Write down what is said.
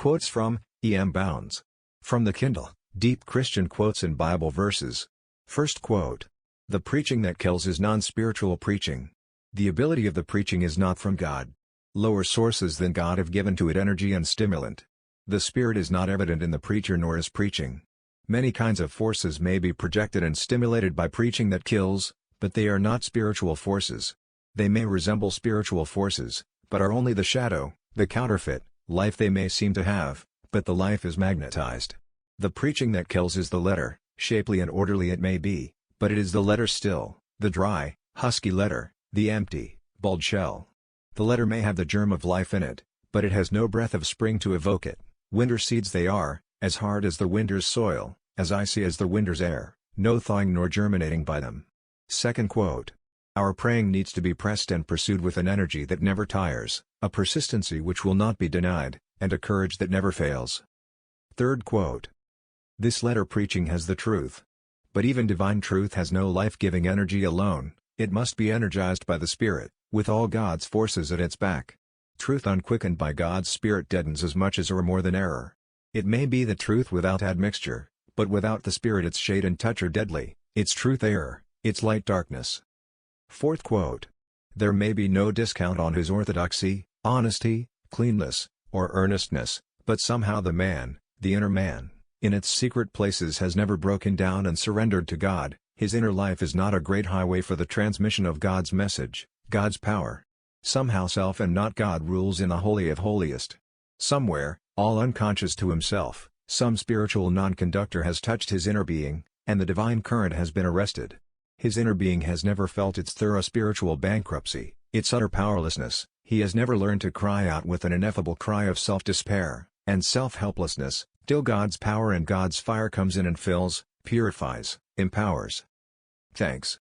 Quotes from E.M. Bounds. From the Kindle, Deep Christian Quotes and Bible Verses. First quote. The preaching that kills is non-spiritual preaching. The ability of the preaching is not from God. Lower sources than God have given to it energy and stimulant. The Spirit is not evident in the preacher nor is preaching. Many kinds of forces may be projected and stimulated by preaching that kills, but they are not spiritual forces. They may resemble spiritual forces, but are only the shadow, the counterfeit, life they may seem to have, but the life is magnetized. The preaching that kills is the letter, shapely and orderly it may be, but it is the letter still, the dry, husky letter, the empty, bald shell. The letter may have the germ of life in it, but it has no breath of spring to evoke it. Winter seeds they are, as hard as the winter's soil, as icy as the winter's air, no thawing nor germinating by them. Second quote. Our praying needs to be pressed and pursued with an energy that never tires, a persistency which will not be denied, and a courage that never fails. Third quote. This letter preaching has the truth. But even divine truth has no life-giving energy alone, it must be energized by the Spirit, with all God's forces at its back. Truth unquickened by God's Spirit deadens as much as or more than error. It may be the truth without admixture, but without the Spirit its shade and touch are deadly, its truth error, its light darkness. Fourth quote. There may be no discount on his orthodoxy, honesty, cleanness, or earnestness, but somehow the man, the inner man, in its secret places has never broken down and surrendered to God. His inner life is not a great highway for the transmission of God's message, God's power. Somehow self and not God rules in the Holy of Holiest. Somewhere, all unconscious to himself, some spiritual non-conductor has touched his inner being, and the divine current has been arrested. His inner being has never felt its thorough spiritual bankruptcy, its utter powerlessness. He has never learned to cry out with an ineffable cry of self-despair, and self-helplessness, till God's power and God's fire comes in and fills, purifies, empowers. Thanks.